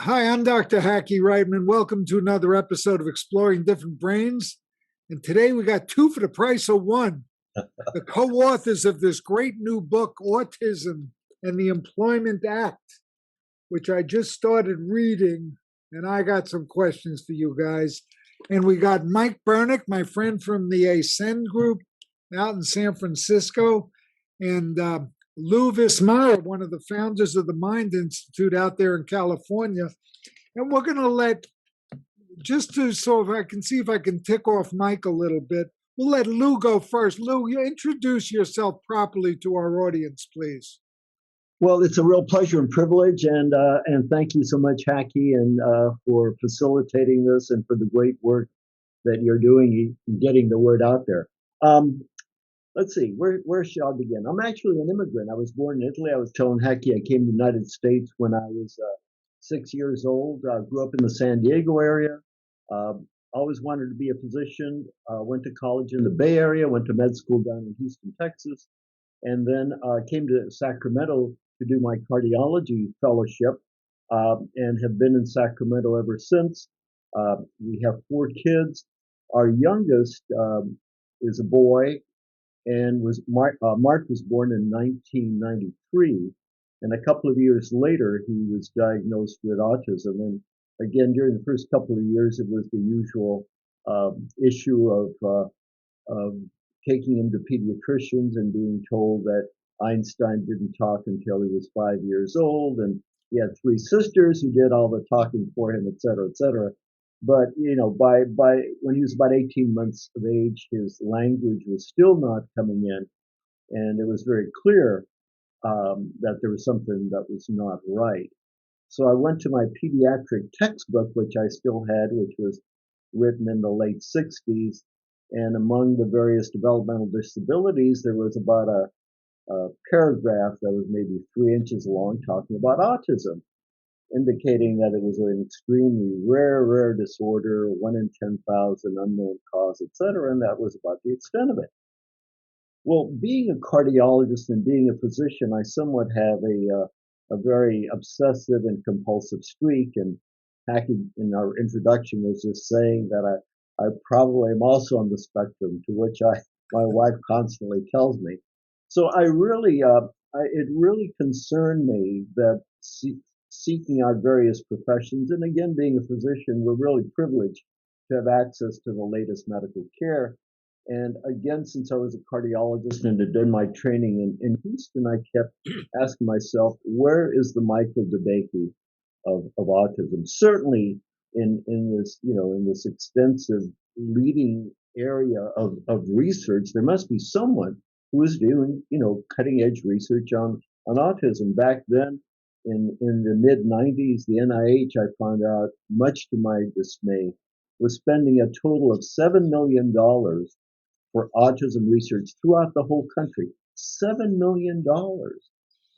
Hi, I'm Dr. Hackey Reitman. Welcome to another episode of Exploring Different Brains. And today we got two for the price of one. The co authors of this great new book, Autism and the Employment Act, which I just started reading. And I got some questions for you guys. And we got Mike Bernick, my friend from the Ascend group out in San Francisco, and Lou Vismara, one of the founders of the Mind Institute out there in California. And we're going to so if I can see if I can tick off Mike a little bit, we'll let Lou go first. Lou, you introduce yourself properly to our audience, please. Well, it's a real pleasure and privilege, and thank you so much, Hackey, and for facilitating this and for the great work that you're doing in getting the word out there. Let's see, where shall I begin? I'm actually an immigrant. I was born in Italy. I was telling Hackey I came to the United States when I was 6 years old. Grew up in the San Diego area. Always wanted to be a physician. Went to college in the Bay Area. Went to med school down in Houston, Texas, and then came to Sacramento to do my cardiology fellowship, and have been in Sacramento ever since. We have 4 kids. Our youngest is a boy, and Mark was born in 1993, and a couple of years later he was diagnosed with autism. And again, during the first couple of years, it was the usual issue of taking him to pediatricians and being told that Einstein didn't talk until he was 5 years old, and he had 3 sisters who did all the talking for him, et cetera, et cetera. But by when he was about 18 months of age, his language was still not coming in, and it was very clear that there was something that was not right. So I went to my pediatric textbook, which I still had, which was written in the late 60s, and among the various developmental disabilities, there was about a paragraph that was maybe 3 inches long talking about autism, indicating that it was an extremely rare disorder, 1 in 10,000, unknown cause, etc., and that was about the extent of it. Well, being a cardiologist and being a physician, I somewhat have a very obsessive and compulsive streak, and Hackey in our introduction was just saying that I probably am also on the spectrum, to which my wife constantly tells me. So I really, it really concerned me that seeking out various professions, and again, being a physician, we're really privileged to have access to the latest medical care. And again, since I was a cardiologist and had done my training in Houston, I kept asking myself, where is the Michael DeBakey of autism? Certainly in this, in this extensive leading area of research, there must be someone who is doing, cutting edge research on autism. Back then, in the mid 90s, the NIH, I found out, much to my dismay, was spending a total of $7 million for autism research throughout the whole country. $7 million.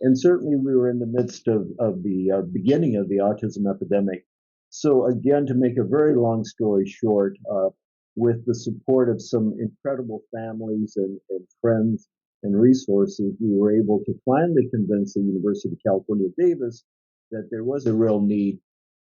And certainly we were in the midst of the beginning of the autism epidemic. So again, to make a very long story short, with the support of some incredible families and friends and resources, we were able to finally convince the University of California, Davis, that there was a real need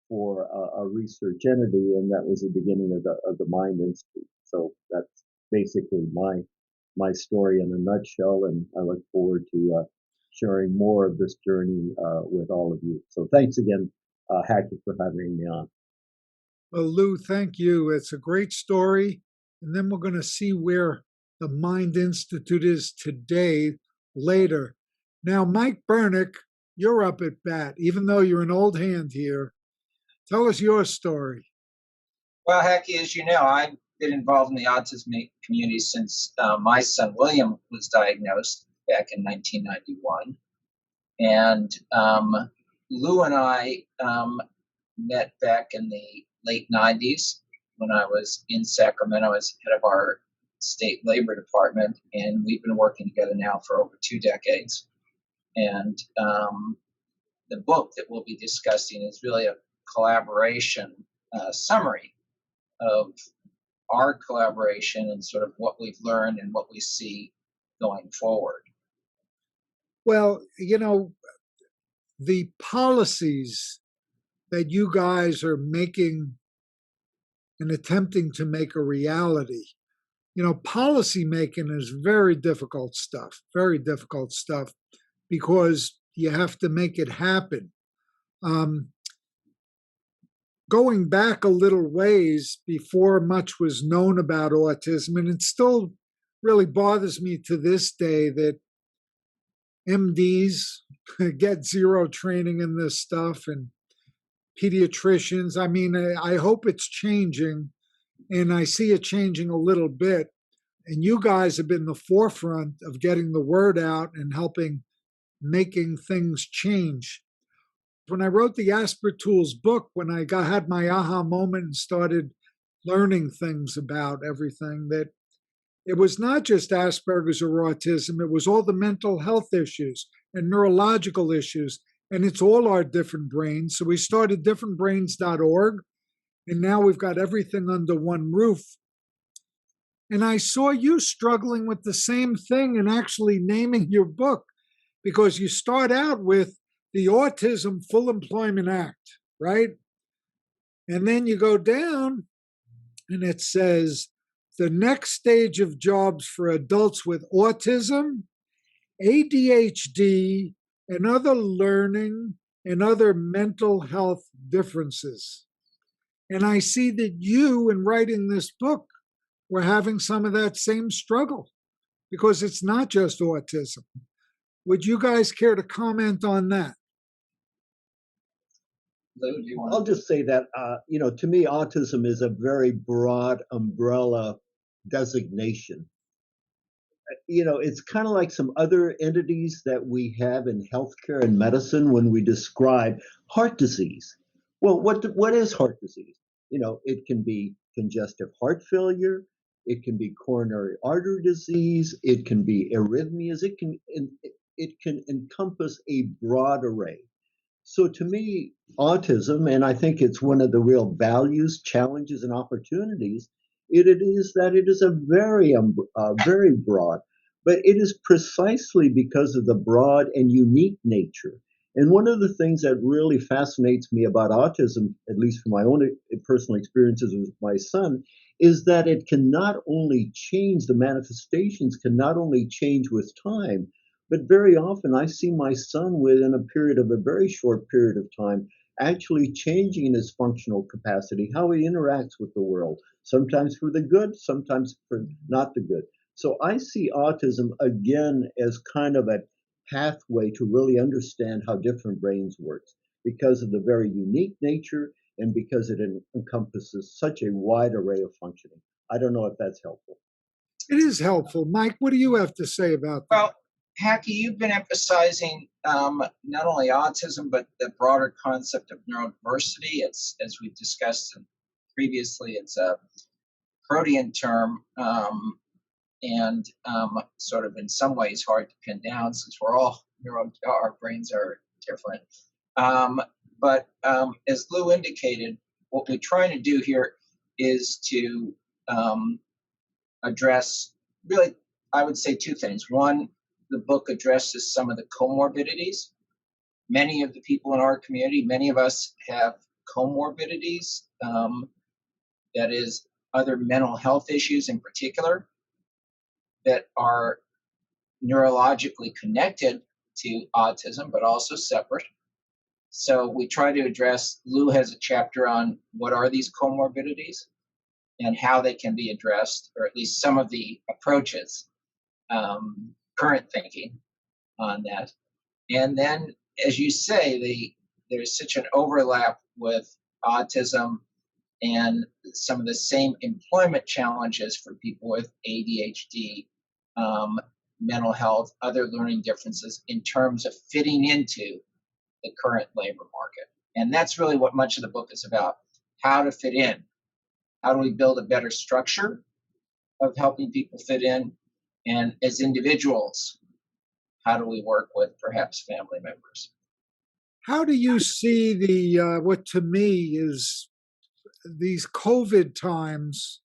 for a research entity, and that was the beginning of the Mind Institute. So that's basically my story in a nutshell, and I look forward to sharing more of this journey with all of you. So thanks again, Hackey, for having me on. Well, Lou, thank you. It's a great story. And then we're going to see where the Mind Institute is today later. Now, Mike Bernick, you're up at bat, even though you're an old hand here. Tell us your story. Well, Hackey, as you know, I've been involved in the autism community since my son William was diagnosed back in 1991. And Lou and I met back in the late 90s when I was in Sacramento as head of our state labor department. And we've been working together now for over 2 decades. And the book that we'll be discussing is really a collaboration summary of our collaboration and sort of what we've learned and what we see going forward. Well, the policies that you guys are making and attempting to make a reality. Policy making is very difficult stuff, because you have to make it happen. Um, Going back a little ways before much was known about autism, and it still really bothers me to this day that MDs get zero training in this stuff, and pediatricians. I mean, I hope it's changing, and I see it changing a little bit. And you guys have been the forefront of getting the word out and helping making things change. When I wrote the Aspertools book, when I had my aha moment and started learning things about everything, that it was not just Asperger's or autism, it was all the mental health issues and neurological issues, and it's all our different brains. So we started differentbrains.org, and now we've got everything under one roof. And I saw you struggling with the same thing and actually naming your book, because you start out with the Autism Full Employment Act, right? And then you go down and it says the next stage of jobs for adults with autism, ADHD, and other learning and other mental health differences. And I see that you, in writing this book, were having some of that same struggle, because it's not just autism. Would you guys care to comment on that? Lou, do you want I'll just say that, to me, autism is a very broad umbrella designation. It's kind of like some other entities that we have in healthcare and medicine when we describe heart disease. Well, what is heart disease? It can be congestive heart failure, it can be coronary artery disease, it can be arrhythmias, it can encompass a broad array. So to me, autism, and I think it's one of the real values, challenges, and opportunities, it is that it is a very broad, but it is precisely because of the broad and unique nature. And one of the things that really fascinates me about autism, at least from my own personal experiences with my son, is that it can not only change, the manifestations can not only change with time, but very often I see my son within a very short period of time, actually changing in his functional capacity, how he interacts with the world, sometimes for the good, sometimes for not the good. So I see autism again as kind of a pathway to really understand how different brains work, because of the very unique nature and because it encompasses such a wide array of functioning. I don't know if that's helpful. It is helpful. Mike, what do you have to say about that? Well, Hackey, you've been emphasizing not only autism, but the broader concept of neurodiversity. It's, as we've discussed previously, it's a protean term, and sort of in some ways hard to pin down, since our brains are different. But as Lou indicated, what we're trying to do here is to address, really, I would say, two things. One, the book addresses some of the comorbidities. Many of the people in our community, many of us have comorbidities, that is, other mental health issues in particular, that are neurologically connected to autism, but also separate. So we try to address, Lou has a chapter on what are these comorbidities and how they can be addressed, or at least some of the approaches, current thinking on that. And then, as you say, there's such an overlap with autism and some of the same employment challenges for people with ADHD, mental health, other learning differences in terms of fitting into the current labor market. And that's really what much of the book is about: how to fit in. How do we build a better structure of helping people fit in? And as individuals, how do we work with perhaps family members? How do you see what to me is these COVID times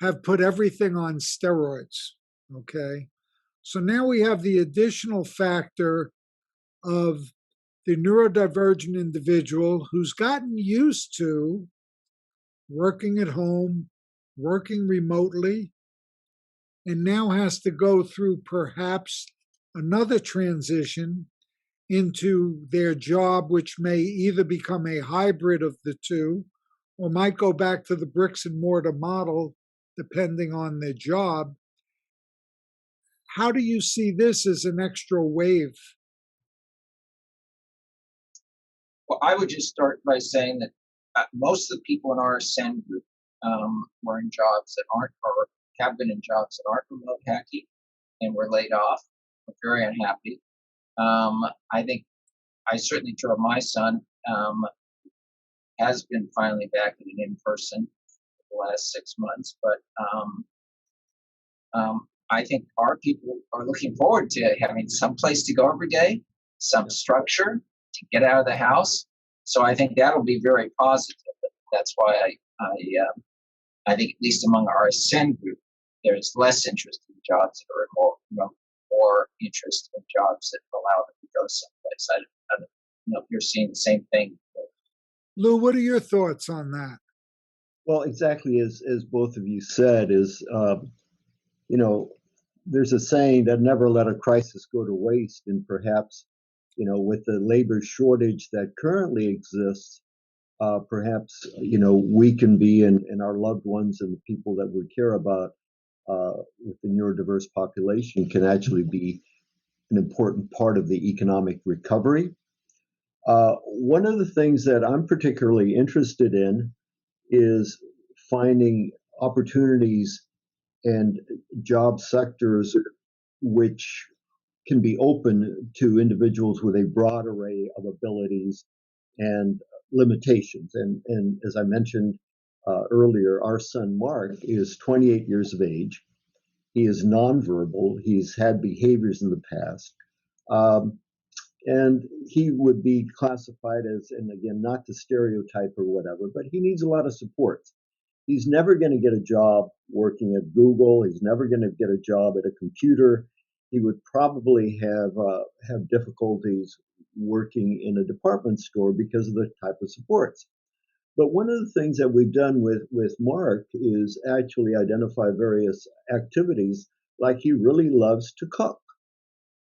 have put everything on steroids? Okay. So now we have the additional factor of the neurodivergent individual who's gotten used to working at home, working remotely, and now has to go through perhaps another transition into their job, which may either become a hybrid of the two or might go back to the bricks and mortar model, depending on their job. How do you see this as an extra wave? Well, I would just start by saying that most of the people in our Ascend group were in jobs that aren't, or have been in jobs that aren't remote hacking, and were laid off. We're very unhappy. I think I certainly drove my son, has been finally back in in-person for the last 6 months, but I think our people are looking forward to having some place to go every day, some structure to get out of the house. So I think that'll be very positive. That's why I think at least among our Ascend group, there's less interest in jobs that are more interest in jobs that allow them to go someplace. I don't know if you're seeing the same thing. Lou, what are your thoughts on that? Well, exactly as both of you said, is there's a saying that never let a crisis go to waste, and perhaps with the labor shortage that currently exists, perhaps we can be, and our loved ones and the people that we care about with the neurodiverse population can actually be an important part of the economic recovery. One of the things that I'm particularly interested in is finding opportunities and job sectors which can be open to individuals with a broad array of abilities and limitations. And as I mentioned earlier, our son Mark is 28 years of age. He is nonverbal. He's had behaviors in the past. And he would be classified as, and again, not to stereotype or whatever, but he needs a lot of support. He's never going to get a job working at Google. He's never going to get a job at a computer. He would probably have difficulties working in a department store because of the type of supports. But one of the things that we've done with Mark is actually identify various activities, like he really loves to cook.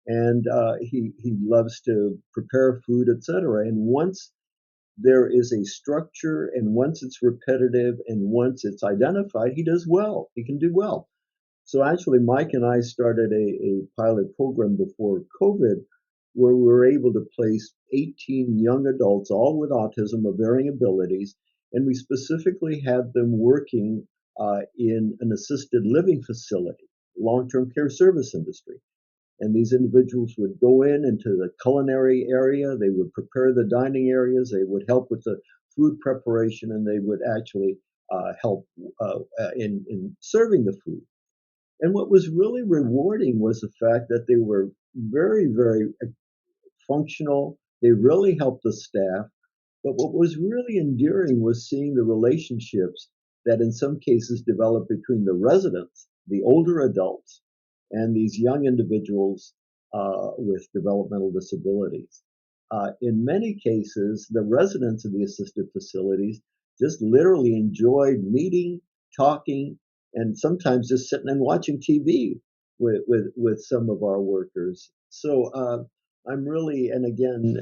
And he loves to prepare food, etc. And once there is a structure, and once it's repetitive, and once it's identified, he does well. He can do well. So actually, Mike and I started a pilot program before COVID, where we were able to place 18 young adults, all with autism of varying abilities, and we specifically had them working in an assisted living facility, long-term care service industry. And these individuals would go into the culinary area, they would prepare the dining areas, they would help with the food preparation, and they would actually help in serving the food. And what was really rewarding was the fact that they were very, very functional. They really helped the staff. But what was really endearing was seeing the relationships that in some cases developed between the residents, the older adults, and these young individuals with developmental disabilities. In many cases, the residents of the assisted facilities just literally enjoyed meeting, talking, and sometimes just sitting and watching TV with some of our workers. So I'm really, and again,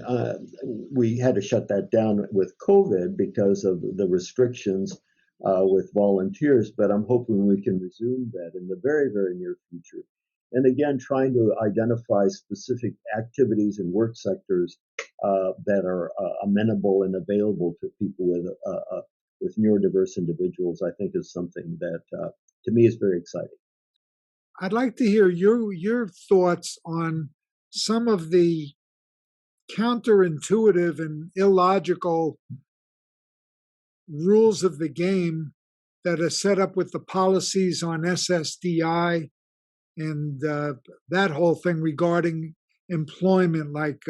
we had to shut that down with COVID because of the restrictions with volunteers, but I'm hoping we can resume that in the very, very near future. And again, trying to identify specific activities and work sectors that are amenable and available to people with neurodiverse individuals, I think is something that to me is very exciting. I'd like to hear your thoughts on some of the counterintuitive and illogical rules of the game that are set up with the policies on SSDI and that whole thing regarding employment. Like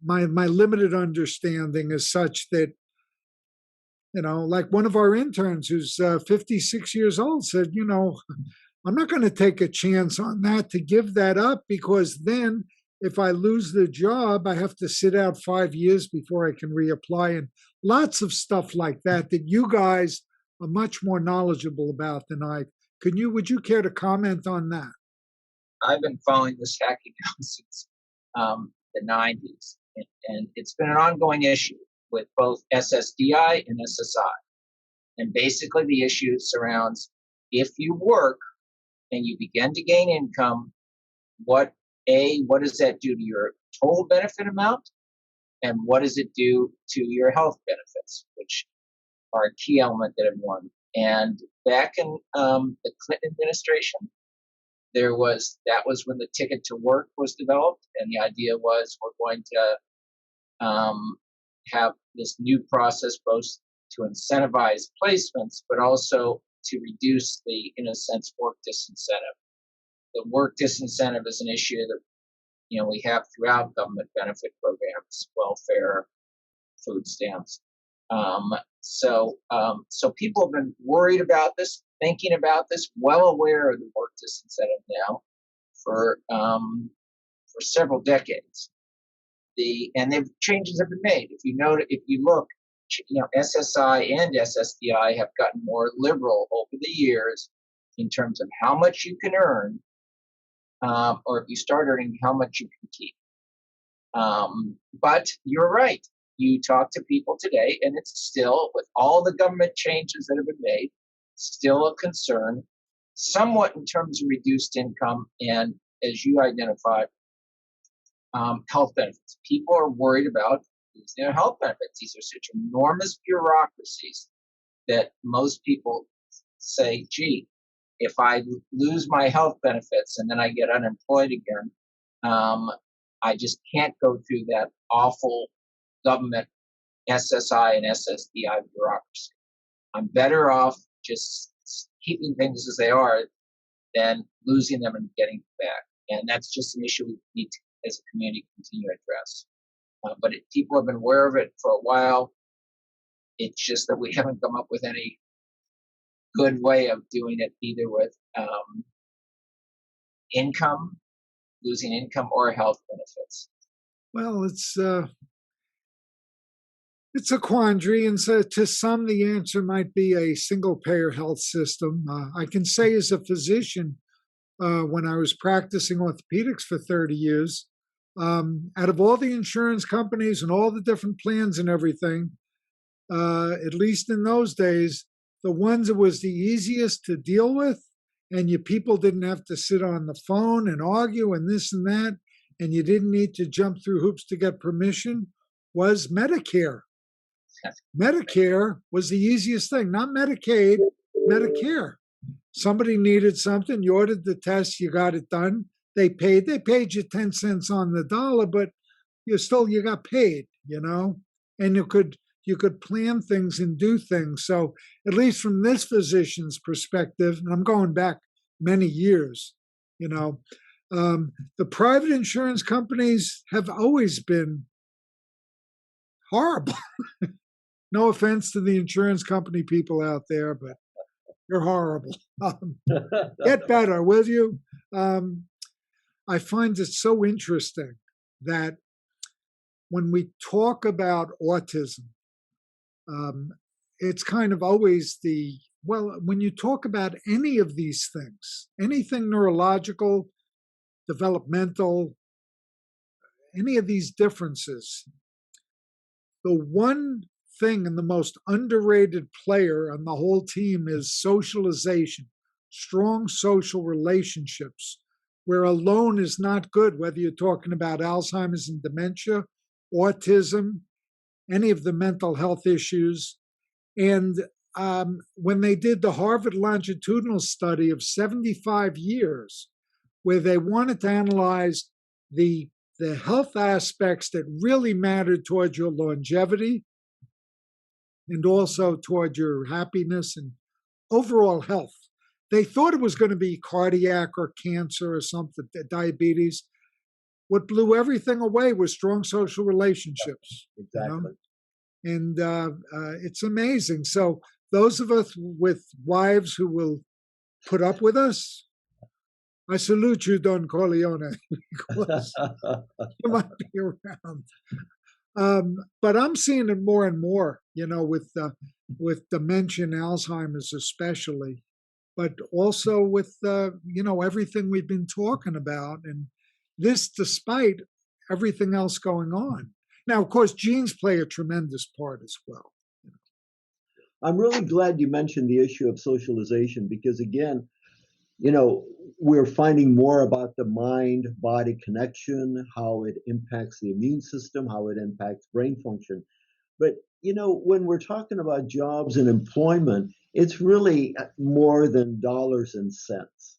my limited understanding is such that, like one of our interns who's 56 years old said, I'm not going to take a chance on that to give that up, because then if I lose the job, I have to sit out 5 years before I can reapply, and lots of stuff like that that you guys are much more knowledgeable about than I. Would you care to comment on that? I've been following this hacking now since the 90s, and it's been an ongoing issue with both SSDI and SSI. And basically, the issue surrounds if you work and you begin to gain income, what does that do to your total benefit amount? And what does it do to your health benefits, which are a key element that have won? And back in the Clinton administration, that was when the ticket to work was developed, and the idea was we're going to have this new process both to incentivize placements, but also to reduce the, in a sense, work disincentive. The work disincentive is an issue that we have throughout government benefit programs, welfare, food stamps. So people have been worried about this, thinking about this, well aware of the work disincentive now for several decades. And changes have been made. If you look, SSI and SSDI have gotten more liberal over the years in terms of how much you can earn, or if you start earning, how much you can keep. But you're right. You talk to people today, and it's still, with all the government changes that have been made, still a concern, somewhat in terms of reduced income and, as you identified, health benefits. People are worried about losing their health benefits. These are such enormous bureaucracies that most people say, gee, if I lose my health benefits and then I get unemployed again, I just can't go through that awful government SSI and SSDI bureaucracy. I'm better off just keeping things as they are than losing them and getting them back. And that's just an issue we need to, as a community, continue to address. But people have been aware of it for a while. It's just that we haven't come up with any good way of doing it, either with losing income, or health benefits. Well, it's a quandary, and so to some, the answer might be a single-payer health system. I can say, as a physician, when I was practicing orthopedics for 30 years, out of all the insurance companies and all the different plans and everything, at least in those days, the ones that was the easiest to deal with, and you people didn't have to sit on the phone and argue and this and that, and you didn't need to jump through hoops to get permission, was Medicare. Medicare was the easiest thing, not Medicaid, Medicare. Somebody needed something, you ordered the test, you got it done. They paid you 10 cents on the dollar, but you got paid, and you could plan things and do things. So at least from this physician's perspective, and I'm going back many years, the private insurance companies have always been horrible. No offense to the insurance company people out there, but you're horrible. Get better, will you? I find it so interesting that when we talk about autism, it's kind of always when you talk about any of these things, anything neurological, developmental, any of these differences, the one thing and the most underrated player on the whole team is socialization, strong social relationships, where alone is not good, whether you're talking about Alzheimer's and dementia, autism, any of the mental health issues. And when they did the Harvard longitudinal study of 75 years, where they wanted to analyze the health aspects that really mattered towards your longevity and also toward your happiness and overall health. They thought it was going to be cardiac or cancer or something, diabetes. What blew everything away was strong social relationships. Exactly. And it's amazing. So those of us with wives who will put up with us, I salute you, Don Corleone, because you might be around. But I'm seeing it more and more, with dementia and Alzheimer's especially, but also with everything we've been talking about, and this despite everything else going on. Now, of course, genes play a tremendous part as well. I'm really glad you mentioned the issue of socialization because, again, you know, we're finding more about the mind body connection, how it impacts the immune system, how it impacts brain function. But, when we're talking about jobs and employment, it's really more than dollars and cents.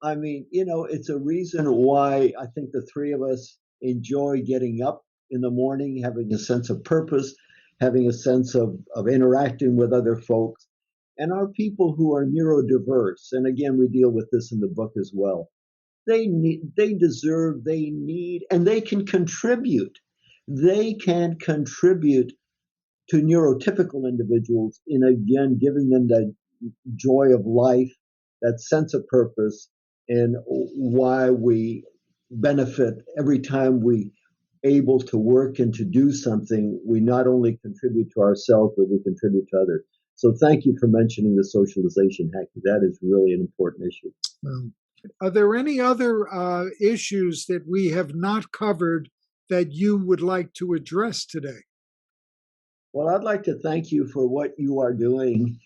I mean, it's a reason why I think the three of us enjoy getting up in the morning, having a sense of purpose, having a sense of interacting with other folks, and our people who are neurodiverse. And again, we deal with this in the book as well. They deserve, they need, and they can contribute. They can contribute to neurotypical individuals in, again, giving them that joy of life, that sense of purpose, and why we benefit every time we able to work and to do something. We not only contribute to ourselves, but we contribute to others. So thank you for mentioning the socialization, Hackie. That is really an important issue. Well, are there any other issues that we have not covered that you would like to address today? Well, I'd like to thank you for what you are doing.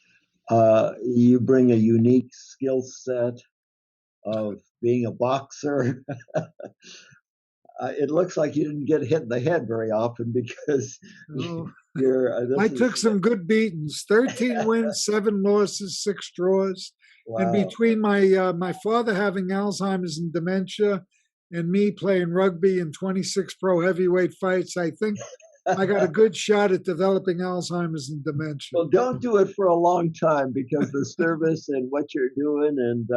You bring a unique skill set of being a boxer. It looks like you didn't get hit in the head very often because Oh, you're. I took some good beatings: 13 wins, 7 losses, 6 draws. Wow. And between my father having Alzheimer's and dementia, and me playing rugby and 26 pro heavyweight fights, I think I got a good shot at developing Alzheimer's and dementia. Well, don't do it for a long time because the service and what you're doing, and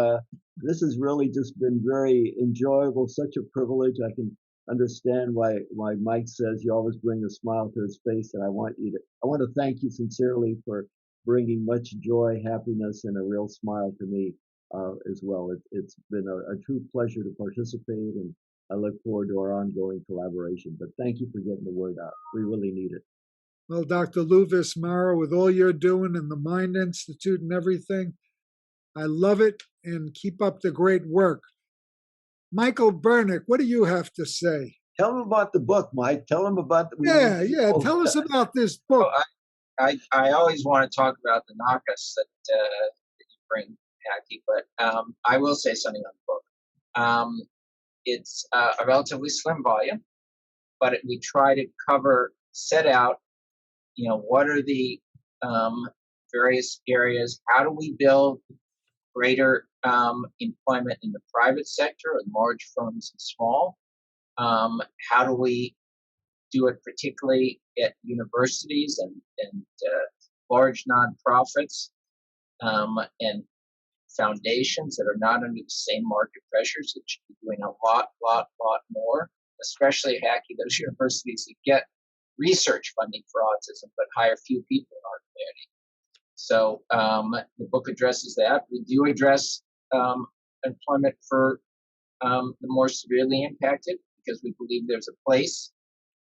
this has really just been very enjoyable. Such a privilege. I can understand why Mike says you always bring a smile to his face, and I want to thank you sincerely for bringing much joy, happiness, and a real smile to me as well. It's been a true pleasure to participate, and I look forward to our ongoing collaboration. But thank you for getting the word out. We really need it. Well, Dr. Lou Vismara, with all you're doing and the Mind Institute and everything, I love it, and keep up the great work. Michael Bernick, what do you have to say? Tell them about the book, Mike. Tell them about the. Yeah. Tell us about this book. Well, I always want to talk about the knockus that you bring, Hackie, but I will say something on the book. It's a relatively slim volume, but we try to set out, what are the various areas? How do we build greater employment in the private sector, in large firms and small? How do we do it particularly at universities and large nonprofits and foundations that are not under the same market pressures that should be doing a lot more, especially Hackie, those universities that get research funding for autism but hire few people in our community. So the book addresses that. We do address employment for the more severely impacted because we believe there's a place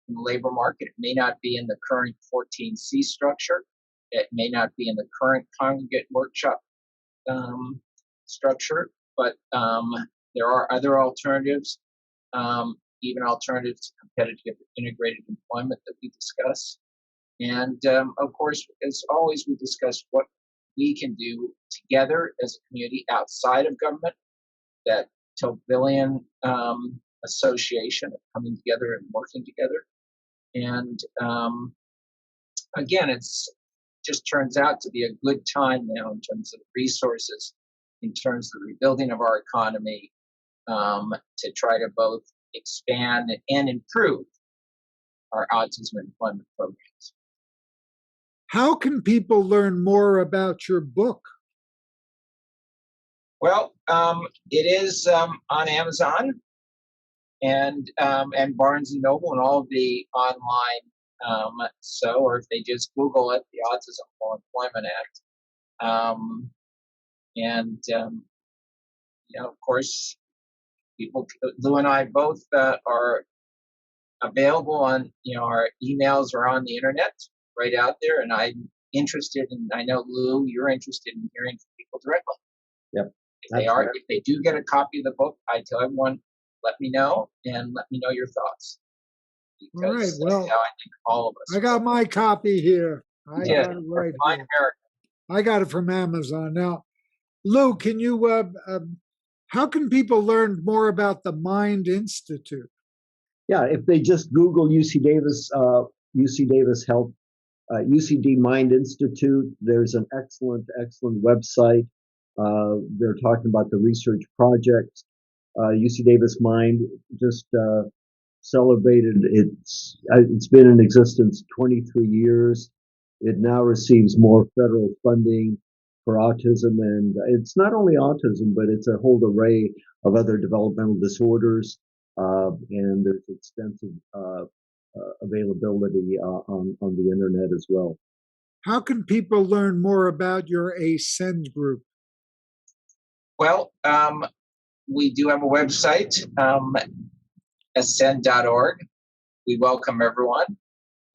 in the labor market. It may not be in the current 14C structure. It may not be in the current congregate workshop structure, but there are other alternatives, even alternatives to competitive integrated employment that we discuss. And of course, as always, we discuss what we can do together as a community outside of government, that Tocquevillian association of coming together and working together. And again, it's just turns out to be a good time now in terms of resources, in terms of the rebuilding of our economy, to try to both expand and improve our autism employment programs. How can people learn more about your book? Well, it is on Amazon and Barnes and Noble and all of the online. Or if they just Google it, the Autism Full Employment Act, of course, Lou and I both are available on, our emails are on the internet right out there. And I'm interested in, I know Lou, you're interested in hearing from people directly. Yep. If they do get a copy of the book, I tell everyone, let me know and let me know your thoughts. Because All right, well, that's how I think all of us. I got my copy here. I Yeah, got it right Fine here. America. I got it from Amazon. Now, Lou, can you, how can people learn more about the Mind Institute? Yeah, if they just Google UC Davis Health, UCD Mind Institute, there's an excellent website. They're talking about the research project. UC Davis Mind just celebrated it's been in existence 23 years. It now receives more federal funding for autism, and it's not only autism, but it's a whole array of other developmental disorders, and there's extensive availability on the internet as well. How can people learn more about your Ascend group? Well, we do have a website, ascend.org. We welcome everyone.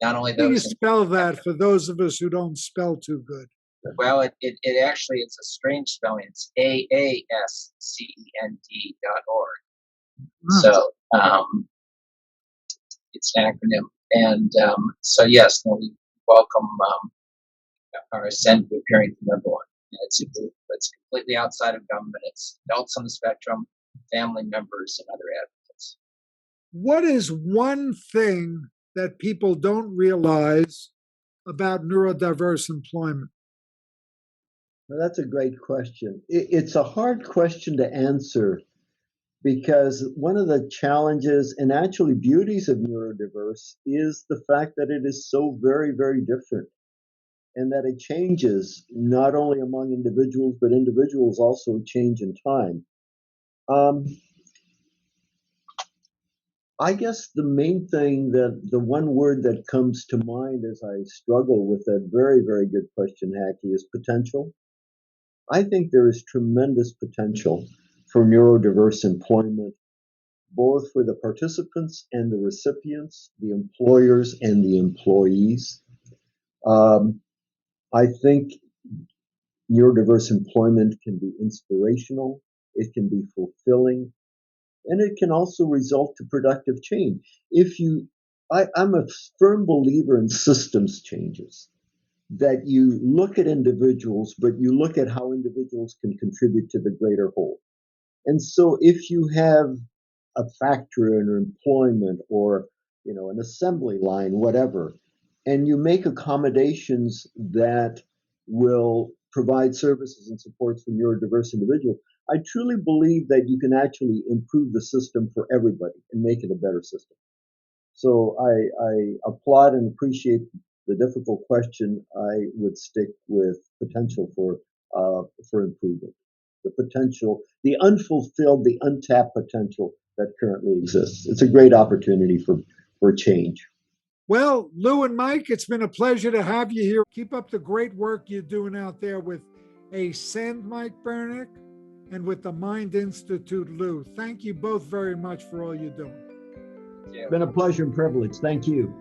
Not only How do you those. spell that for those of us who don't spell too good? Well, it actually, it's a strange spelling. It's AASCEND.org. So it's an acronym. And so, yes, we welcome our Ascend group hearing from everyone. And it's a group that's completely outside of government. It's adults on the spectrum, family members, and other advocates. What is one thing that people don't realize about neurodiverse employment? Well, that's a great question. It's a hard question to answer because one of the challenges and actually beauties of neurodiverse is the fact that it is so very, very different and that it changes not only among individuals, but individuals also change in time. I guess the main thing the one word that comes to mind as I struggle with that very, very good question, Hackey, is potential. I think there is tremendous potential for neurodiverse employment, both for the participants and the recipients, the employers and the employees. I think neurodiverse employment can be inspirational, it can be fulfilling, and it can also result to productive change. I'm a firm believer in systems changes, that you look at individuals, but you look at how individuals can contribute to the greater whole. And so if you have a factory or an employment or an assembly line, whatever, and you make accommodations that will provide services and supports for neurodiverse individuals, I truly believe that you can actually improve the system for everybody and make it a better system. So I applaud and appreciate the difficult question. I would stick with potential for improvement. The potential, the unfulfilled, the untapped potential that currently exists. It's a great opportunity for change. Well, Lou and Mike, it's been a pleasure to have you here. Keep up the great work you're doing out there with Ascend, Mike Bernick, and with the Mind Institute, Lou. Thank you both very much for all you're doing. It's been a pleasure and privilege. Thank you.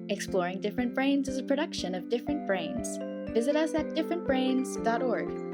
Exploring Different Brains is a production of Different Brains. Visit us at differentbrains.org.